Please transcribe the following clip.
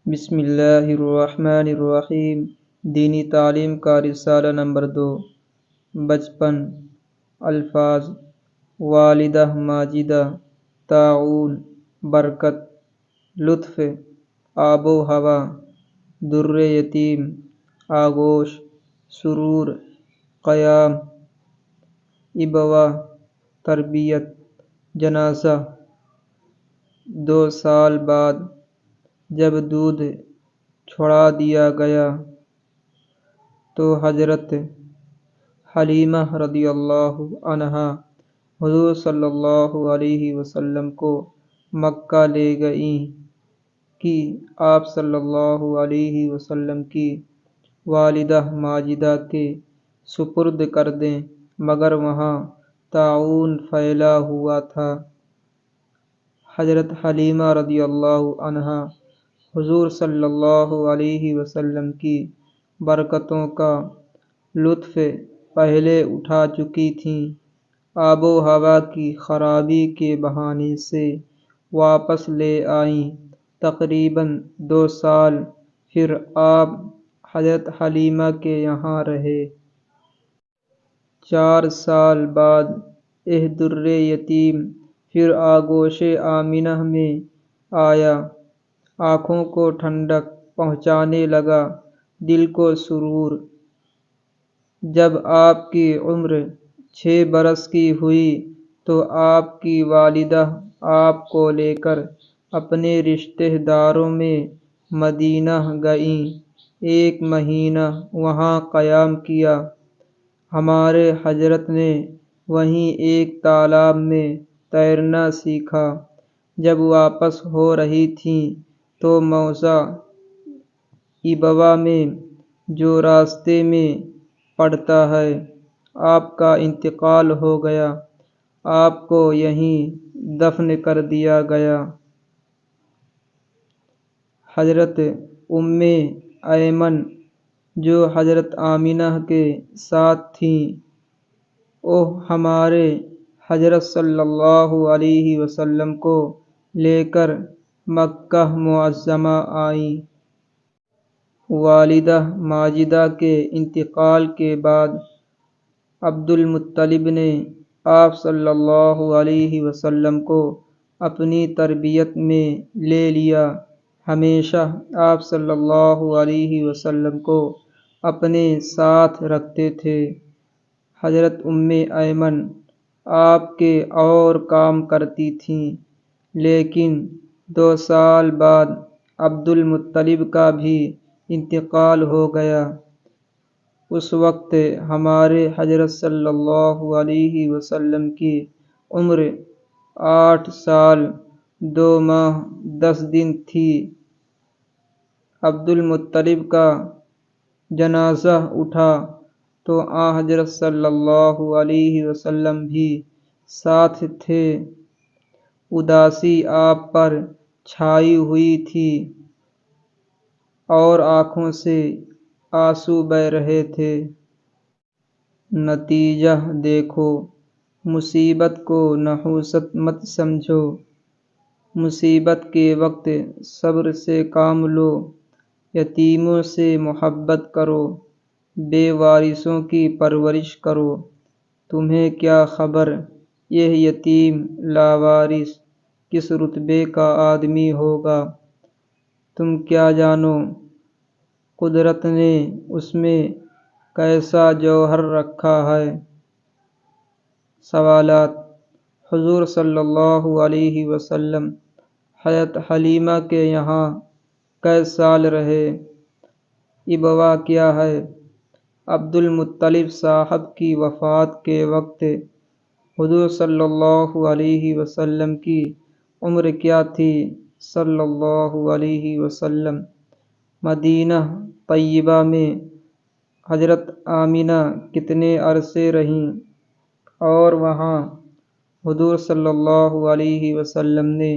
بسم اللہ الرحمن الرحیم۔ دینی تعلیم کا رسالہ نمبر 2، بچپن۔ الفاظ: والدہ ماجدہ، تعاون، برکت، لطف، آب و ہوا، در یتیم، آغوش، سرور، قیام، ابوا، تربیت، جنازہ۔ 2 سال بعد جب دودھ چھڑا دیا گیا تو حضرت حلیمہ رضی اللہ عنہا حضور صلی اللہ علیہ وسلم کو مکہ لے گئیں کہ آپ صلی اللہ علیہ وسلم کی والدہ ماجدہ کے سپرد کر دیں، مگر وہاں طاعون پھیلا ہوا تھا۔ حضرت حلیمہ رضی اللہ عنہا حضور صلی اللہ علیہ وسلم کی برکتوں کا لطف پہلے اٹھا چکی تھیں۔ آب و ہوا کی خرابی کے بہانے سے واپس لے آئیں۔ تقریباً 2 سال پھر آپ حضرت حلیمہ کے یہاں رہے۔ 4 سال بعد در یتیم پھر آغوش آمنہ میں آیا۔ آنکھوں کو ٹھنڈک پہنچانے لگا، دل کو سرور۔ جب آپ کی عمر 6 برس کی ہوئی تو آپ کی والدہ آپ کو لے کر اپنے رشتہ داروں میں مدینہ گئیں۔ 1 مہینہ وہاں قیام کیا۔ ہمارے حضرت نے وہیں ایک تالاب میں تیرنا سیکھا۔ جب واپس ہو رہی تھیں تو موضع ابوا میں، جو راستے میں پڑتا ہے، آپ کا انتقال ہو گیا۔ آپ کو یہیں دفن کر دیا گیا۔ حضرت ایمن جو حضرت آمنہ کے ساتھ تھیں، وہ ہمارے حضرت صلی اللہ علیہ وسلم کو لے کر مکہ معظمہ آئیں۔ والدہ ماجدہ کے انتقال کے بعد عبدالمطلب نے آپ صلی اللہ علیہ وسلم کو اپنی تربیت میں لے لیا۔ ہمیشہ آپ صلی اللہ علیہ وسلم کو اپنے ساتھ رکھتے تھے۔ حضرت ایمن آپ کے اور کام کرتی تھیں، لیکن 2 سال بعد عبدالمطلب کا بھی انتقال ہو گیا۔ اس وقت ہمارے حضرت صلی اللہ علیہ وسلم کی عمر 8 سال 2 ماہ 10 دن تھی۔ عبدالمطلب کا جنازہ اٹھا تو حضرت صلی اللہ علیہ وسلم بھی ساتھ تھے۔ اداسی آپ پر چھائی ہوئی تھی اور آنکھوں سے آنسو بہہ رہے تھے۔ نتیجہ دیکھو، مصیبت کو نحوست مت سمجھو۔ مصیبت کے وقت صبر سے کام لو، یتیموں سے محبت کرو، بے وارثوں کی پرورش کرو۔ تمہیں کیا خبر یہ یتیم لاوارث کس رتبے کا آدمی ہوگا؟ تم کیا جانو قدرت نے اس میں کیسا جوہر رکھا ہے؟ سوالات: حضور صلی اللہ علیہ وسلم حضرت حلیمہ کے یہاں کئی سال رہے؟ ابوا کیا ہے؟ عبدالمطلب صاحب کی وفات کے وقت حضور صلی اللہ علیہ وسلم کی عمر کیا تھی؟ صلی اللہ علیہ وسلم مدینہ طیبہ میں حضرت آمنہ کتنے عرصے رہیں اور وہاں حضور صلی اللہ علیہ وسلم نے